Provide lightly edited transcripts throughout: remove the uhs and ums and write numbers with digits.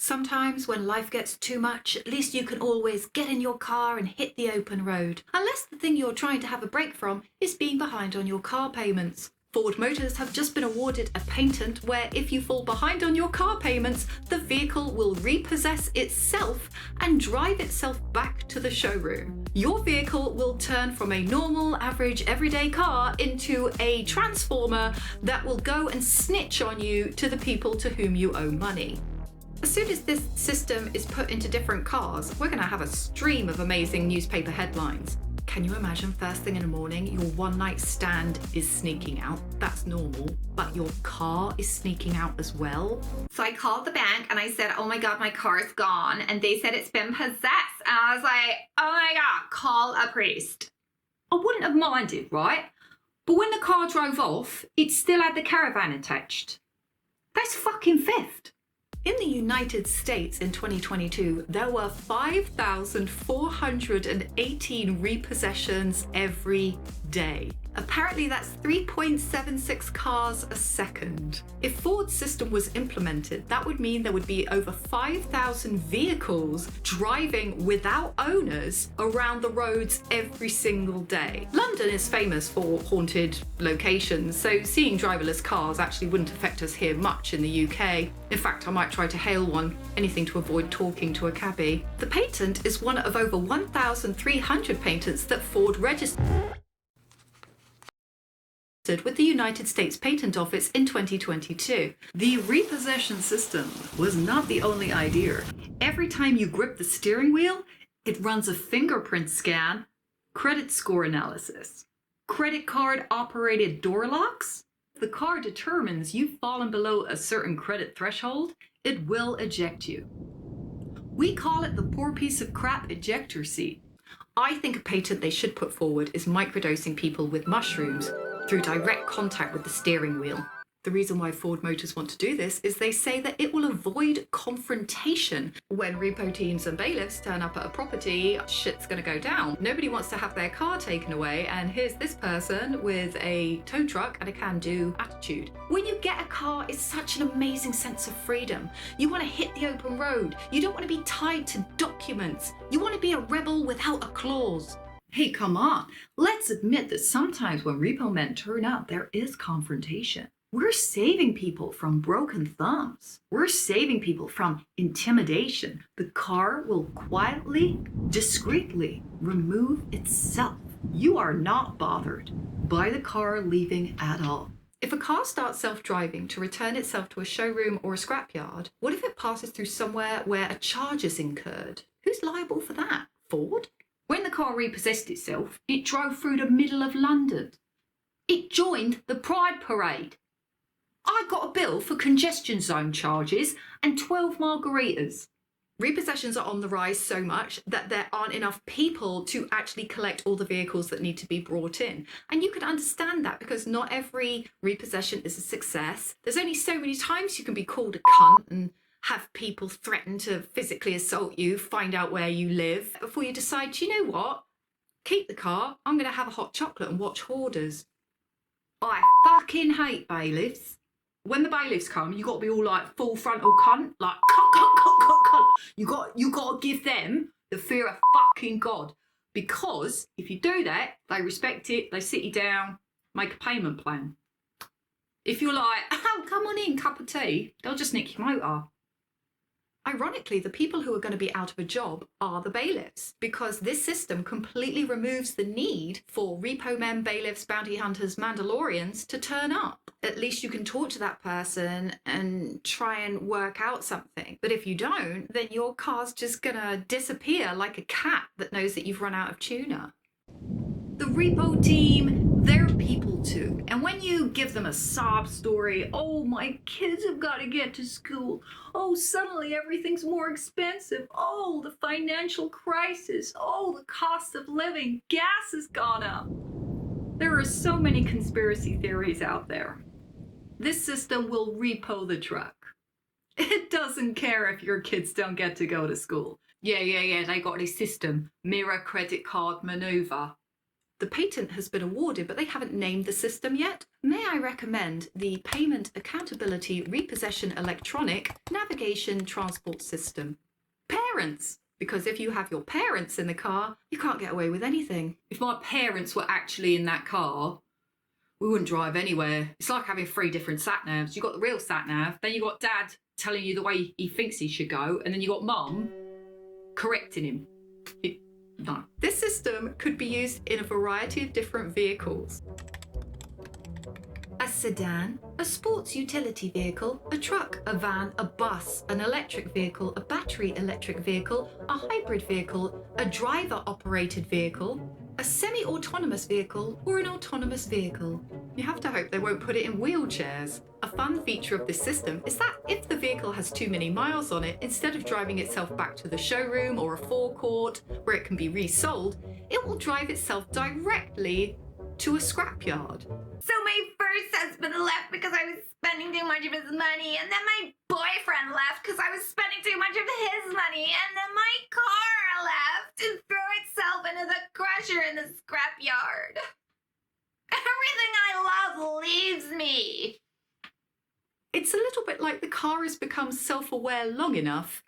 Sometimes when life gets too much, at least you can always get in your car and hit the open road. Unless the thing you're trying to have a break from is being behind on your car payments. Ford Motors have just been awarded a patent where if you fall behind on your car payments, the vehicle will repossess itself and drive itself back to the showroom. Your vehicle will turn from a normal, average, everyday car into a transformer that will go and snitch on you to the people to whom you owe money. As soon as this system is put into different cars, we're going to have a stream of amazing newspaper headlines. Can you imagine first thing in the morning, your one-night stand is sneaking out? That's normal, but your car is sneaking out as well? So I called the bank and I said, oh my God, my car is gone. And they said it's been possessed. And I was like, oh my God, call a priest. I wouldn't have minded, right? But when the car drove off, it still had the caravan attached. That's fucking theft. In the United States in 2022, there were 5,418 repossessions every day. Apparently that's 3.76 cars a second. If Ford's system was implemented, that would mean there would be over 5,000 vehicles driving without owners around the roads every single day. London is famous for haunted locations, so seeing driverless cars actually wouldn't affect us here much in the UK. In fact, I might try to hail one, anything to avoid talking to a cabbie. The patent is one of over 1,300 patents that Ford registered with the United States Patent Office in 2022. The repossession system was not the only idea. Every time you grip the steering wheel, it runs a fingerprint scan, credit score analysis, credit card operated door locks. If the car determines you've fallen below a certain credit threshold, it will eject you. We call it the poor piece of crap ejector seat. I think a patent they should put forward is microdosing people with mushrooms through direct contact with the steering wheel. The reason why Ford Motors want to do this is they say that it will avoid confrontation. When repo teams and bailiffs turn up at a property, shit's gonna go down. Nobody wants to have their car taken away, and here's this person with a tow truck and a can-do attitude. When you get a car, it's such an amazing sense of freedom. You want to hit the open road. You don't want to be tied to documents. You want to be a rebel without a clause. Hey, come on. Let's admit that sometimes when repo men turn up, there is confrontation. We're saving people from broken thumbs. We're saving people from intimidation. The car will quietly, discreetly remove itself. You are not bothered by the car leaving at all. If a car starts self-driving to return itself to a showroom or a scrapyard, what if it passes through somewhere where a charge is incurred? Who's liable for that? Ford? When the car repossessed itself, it drove through the middle of London. It joined the Pride Parade. I got a bill for congestion zone charges and 12 margaritas. Repossessions are on the rise so much that there aren't enough people to actually collect all the vehicles that need to be brought in. And you can understand that because not every repossession is a success. There's only so many times you can be called a cunt and have people threaten to physically assault you, find out where you live, before you decide, you know what? Keep the car, I'm going to have a hot chocolate and watch Hoarders. I fucking hate bailiffs. When the bailiffs come, you got to be all like full frontal cunt, like cunt. You got to give them the fear of fucking God. Because if you do that, they respect it, they sit you down, make a payment plan. If you're like, oh, come on in, cup of tea, they'll just nick your motor. Ironically, the people who are going to be out of a job are the bailiffs, because this system completely removes the need for repo men, bailiffs, bounty hunters, Mandalorians to turn up. At least you can talk to that person and try and work out something. But if you don't, then your car's just going to disappear like a cat that knows that you've run out of tuna. The repo team, they're people too. And when you give them a sob story, oh, my kids have got to get to school. Oh, suddenly everything's more expensive. Oh, the financial crisis. Oh, the cost of living. Gas has gone up. There are so many conspiracy theories out there. This system will repo the truck. It doesn't care if your kids don't get to go to school. Yeah, they got this system, mirror credit card maneuver. The patent has been awarded, but they haven't named the system yet. May I recommend the Payment Accountability Repossession Electronic Navigation Transport System? Parents! Because if you have your parents in the car, you can't get away with anything. If my parents were actually in that car, we wouldn't drive anywhere. It's like having 3 different sat-navs. You've got the real sat-nav, then you've got dad telling you the way he thinks he should go, and then you've got mum correcting him. No. This system could be used in a variety of different vehicles. A sedan, a sports utility vehicle, a truck, a van, a bus, an electric vehicle, a battery electric vehicle, a hybrid vehicle, a driver-operated vehicle, a semi-autonomous vehicle, or an autonomous vehicle. You have to hope they won't put it in wheelchairs. A fun feature of this system is that if the vehicle has too many miles on it, instead of driving itself back to the showroom or a forecourt where it can be resold, it will drive itself directly to a scrapyard. So my first husband left because I was spending too much of his money, and then my boyfriend left because I was spending too much of his money, and then my car left to throw itself into the crusher in the scrapyard. Everything I love leaves me. It's a little bit like the car has become self-aware long enough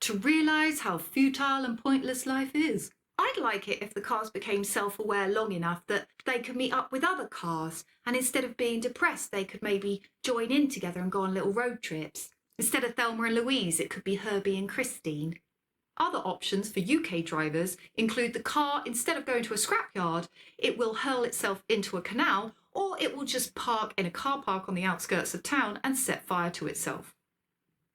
to realise how futile and pointless life is. I'd like it if the cars became self-aware long enough that they could meet up with other cars, and instead of being depressed, they could maybe join in together and go on little road trips. Instead of Thelma and Louise, it could be Herbie and Christine. Other options for UK drivers include the car, instead of going to a scrapyard, it will hurl itself into a canal, or it will just park in a car park on the outskirts of town and set fire to itself.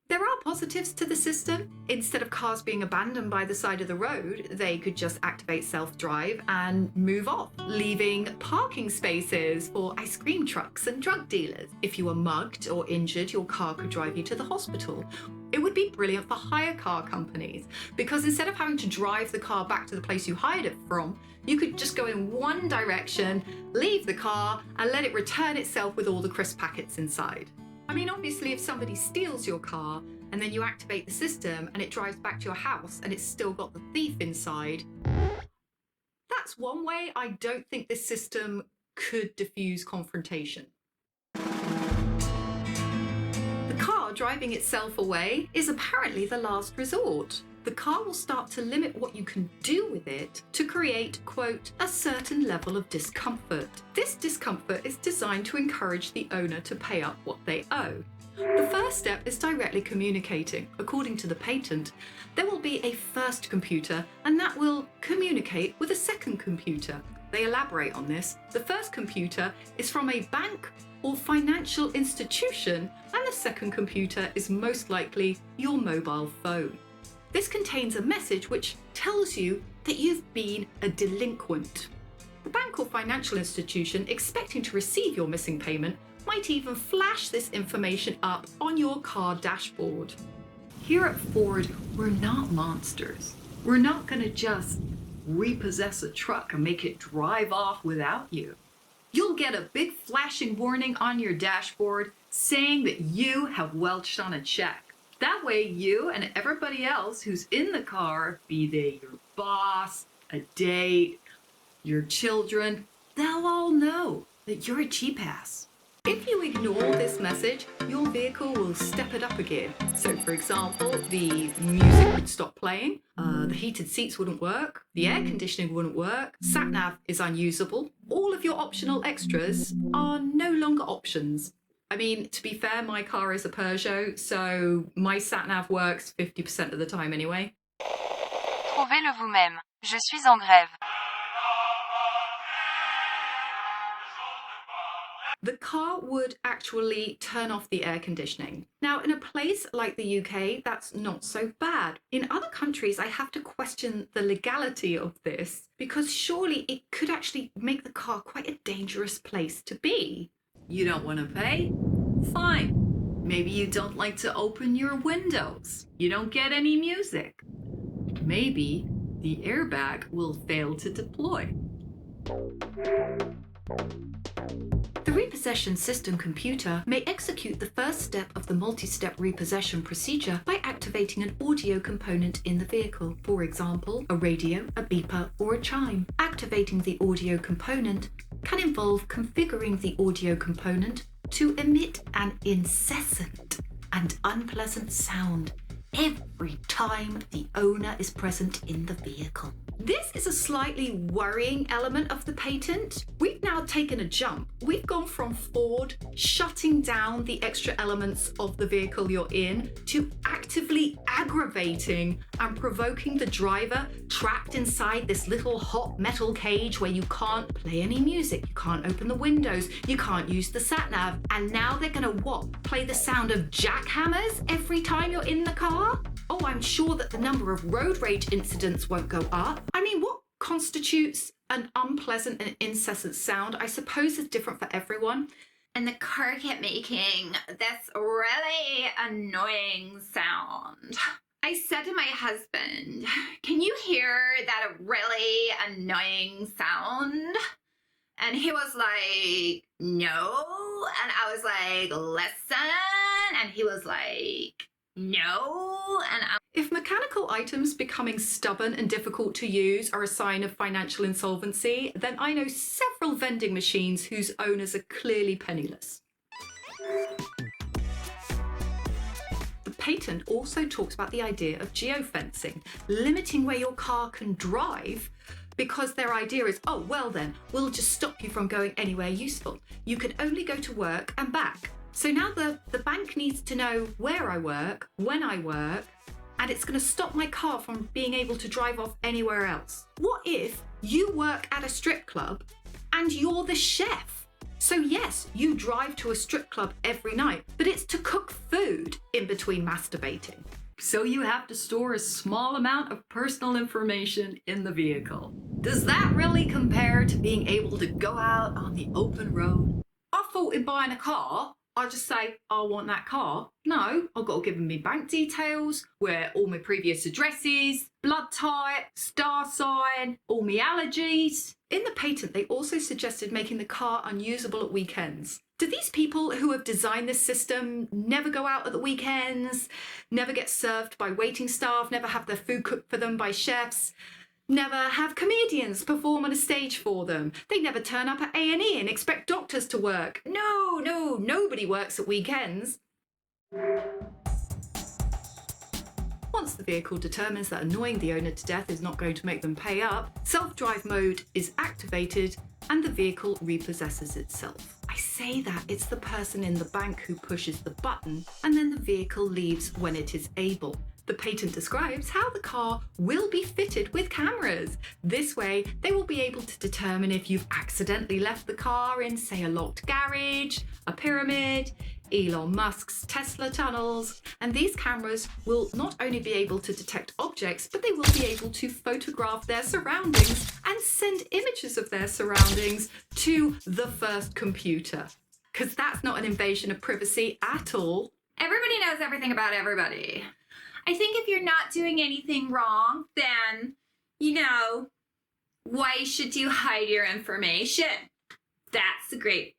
There are positives to the system. Instead of cars being abandoned by the side of the road, they could just activate self-drive and move off, leaving parking spaces for ice cream trucks and drug dealers. If you were mugged or injured, your car could drive you to the hospital. It would be brilliant for hire car companies, because instead of having to drive the car back to the place you hired it from, you could just go in one direction, leave the car, and let it return itself with all the crisp packets inside. I mean, obviously, if somebody steals your car and then you activate the system and it drives back to your house and it's still got the thief inside, that's one way I don't think this system could diffuse confrontation. The car driving itself away is apparently the last resort. The car will start to limit what you can do with it to create, quote, a certain level of discomfort. This discomfort is designed to encourage the owner to pay up what they owe. The first step is directly communicating. According to the patent, there will be a first computer, and that will communicate with a second computer. They elaborate on this. The first computer is from a bank or financial institution, and the second computer is most likely your mobile phone. This contains a message which tells you that you've been a delinquent. The bank or financial institution expecting to receive your missing payment might even flash this information up on your car dashboard. Here at Ford, we're not monsters. We're not going to just repossess a truck and make it drive off without you. You'll get a big flashing warning on your dashboard saying that you have welched on a check. That way you and everybody else who's in the car, be they your boss, a date, your children, they'll all know that you're a cheap ass. If you ignore this message, your vehicle will step it up again. So for example, the music would stop playing, the heated seats wouldn't work, the air conditioning wouldn't work, sat-nav is unusable, all of your optional extras are no longer options. I mean, to be fair, my car is a Peugeot, so my sat-nav works 50% of the time anyway. Trouvez-le vous-même. Je suis en grève. The car would actually turn off the air conditioning. Now, in a place like the UK, that's not so bad. In other countries, I have to question the legality of this, because surely it could actually make the car quite a dangerous place to be. You don't want to pay? Fine. Maybe you don't like to open your windows. You don't get any music. Maybe the airbag will fail to deploy. The repossession system computer may execute the first step of the multi-step repossession procedure by activating an audio component in the vehicle, for example, a radio, a beeper, or a chime. Activating the audio component can involve configuring the audio component to emit an incessant and unpleasant sound every time the owner is present in the vehicle. This is a slightly worrying element of the patent. We've now taken a jump. We've gone from Ford shutting down the extra elements of the vehicle you're in to actively aggravating and provoking the driver trapped inside this little hot metal cage where you can't play any music, you can't open the windows, you can't use the sat nav. And now they're gonna what? Play the sound of jackhammers every time you're in the car? Oh, I'm sure that the number of road rage incidents won't go up. I mean, what constitutes an unpleasant and incessant sound, I suppose, is different for everyone. And the car kept making this really annoying sound. I said to my husband, "Can you hear that really annoying sound?" And he was like, "No." And I was like, "Listen." And he was like, "No." And if mechanical items becoming stubborn and difficult to use are a sign of financial insolvency, then I know several vending machines whose owners are clearly penniless. The patent also talks about the idea of geofencing, limiting where your car can drive, because their idea is, oh, well then, we'll just stop you from going anywhere useful. You can only go to work and back. So now the bank needs to know where I work, when I work, and it's going to stop my car from being able to drive off anywhere else. What if you work at a strip club and you're the chef? So yes, you drive to a strip club every night, but it's to cook food in between masturbating. So you have to store a small amount of personal information in the vehicle. Does that really compare to being able to go out on the open road? I thought in buying a car, I just say, I want that car. No, I've got to give them my bank details, where all my previous addresses, blood type, star sign, all my allergies. In the patent, they also suggested making the car unusable at weekends. Do these people who have designed this system never go out at the weekends, never get served by waiting staff, never have their food cooked for them by chefs, never have comedians perform on a stage for them? They never turn up at A&E and expect doctors to work. No, nobody works at weekends. Once the vehicle determines that annoying the owner to death is not going to make them pay up, self-drive mode is activated and the vehicle repossesses itself. I say that it's the person in the bank who pushes the button and then the vehicle leaves when it is able. The patent describes how the car will be fitted with cameras. This way, they will be able to determine if you've accidentally left the car in, say, a locked garage, a pyramid, Elon Musk's Tesla tunnels. And these cameras will not only be able to detect objects, but they will be able to photograph their surroundings and send images of their surroundings to the first computer. Because that's not an invasion of privacy at all. everybody knows everything about everybody. I think if you're not doing anything wrong, then, why should you hide your information? That's a great,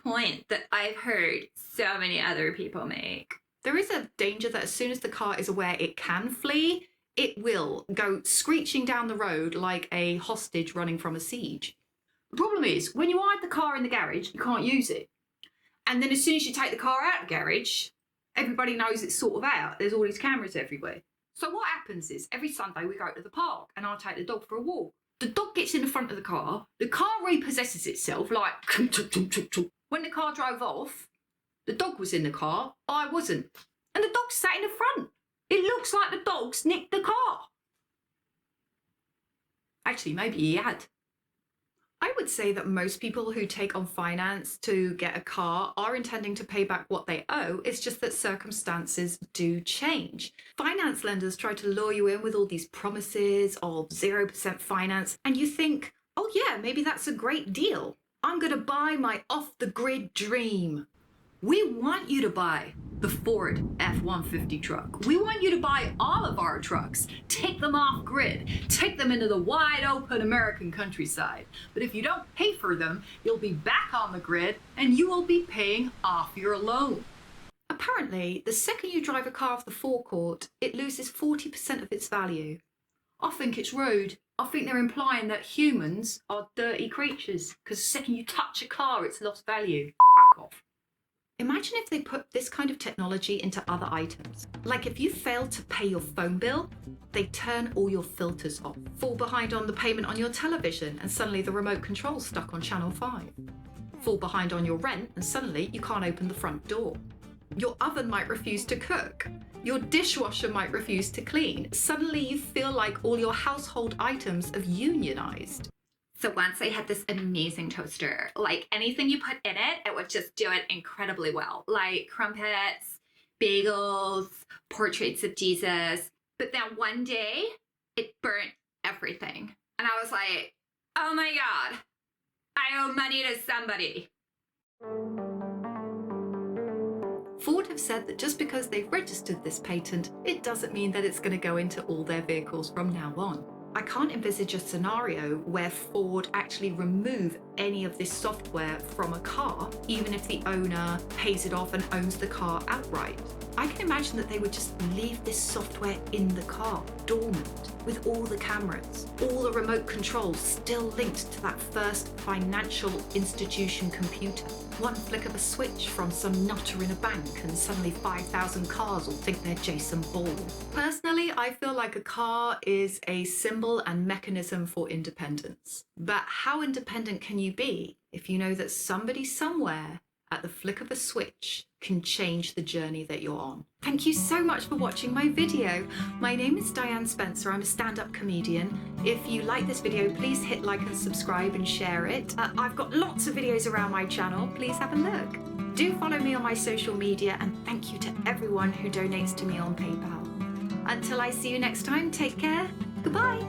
point that I've heard so many other people make. There is a danger that as soon as the car is aware it can flee, it will go screeching down the road like a hostage running from a siege. The problem is, when you hide the car in the garage, you can't use it. And then as soon as you take the car out of the garage, everybody knows it's sort of out. There's all these cameras everywhere. So what happens is, every Sunday we go to the park and I'll take the dog for a walk. The dog gets in the front of the car repossesses itself like... When the car drove off, the dog was in the car, I wasn't. And the dog sat in the front. It looks like the dog's nicked the car. Actually, maybe he had. I would say that most people who take on finance to get a car are intending to pay back what they owe. It's just that circumstances do change. Finance lenders try to lure you in with all these promises of 0% finance, and you think, oh yeah, maybe that's a great deal. I'm going to buy my off-the-grid dream. We want you to buy the Ford F-150 truck. We want you to buy all of our trucks. Take them off grid. Take them into the wide open American countryside. But if you don't pay for them, you'll be back on the grid and you will be paying off your loan. Apparently, the second you drive a car off the forecourt, it loses 40% of its value. I think it's rude. I think they're implying that humans are dirty creatures because the second you touch a car, it's lost value. Fuck off. Imagine if they put this kind of technology into other items. Like if you fail to pay your phone bill, they turn all your filters off. Fall behind on the payment on your television and suddenly the remote control's stuck on channel 5. Fall behind on your rent and suddenly you can't open the front door. Your oven might refuse to cook. Your dishwasher might refuse to clean. Suddenly you feel like all your household items have unionized. So once I had this amazing toaster, like anything you put in it, it would just do it incredibly well. Like crumpets, bagels, portraits of Jesus. But then one day it burnt everything. And I was like, oh my God, I owe money to somebody. Ford have said that just because they've registered this patent, it doesn't mean that it's going to go into all their vehicles from now on. I can't envisage a scenario where Ford actually remove any of this software from a car, even if the owner pays it off and owns the car outright. I can imagine that they would just leave this software in the car, dormant, with all the cameras, all the remote controls still linked to that first financial institution computer. One flick of a switch from some nutter in a bank and suddenly 5,000 cars will think they're Jason Ball. Personally, I feel like a car is a symbol and mechanism for independence. But how independent can you be if you know that somebody somewhere at the flick of a switch can change the journey that you're on? Thank you so much for watching my video. My name is Diane Spencer. I'm a stand-up comedian. If you like this video, please hit like and subscribe and share it. I've got lots of videos around my channel. Please have a look. Do follow me on my social media, and thank you to everyone who donates to me on PayPal. Until I see you next time, take care. Goodbye.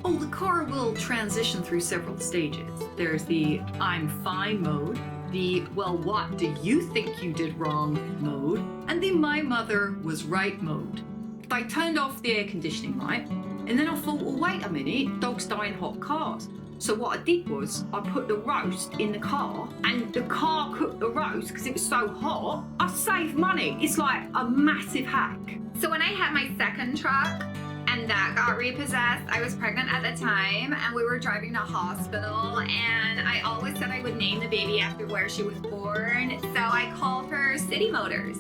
Oh, the car will transition through several stages. There's the I'm fine mode, the well, what do you think you did wrong mode, and the my mother was right mode. I turned off the air conditioning, right? And then I thought, well, wait a minute, dogs die in hot cars. So what I did was I put the roast in the car, and the car cooked the roast because it was so hot. I saved money. It's like a massive hack. So when I had my second truck, and that got repossessed. I was pregnant at the time and we were driving to hospital, and I always said I would name the baby after where she was born. So I called her City Motors.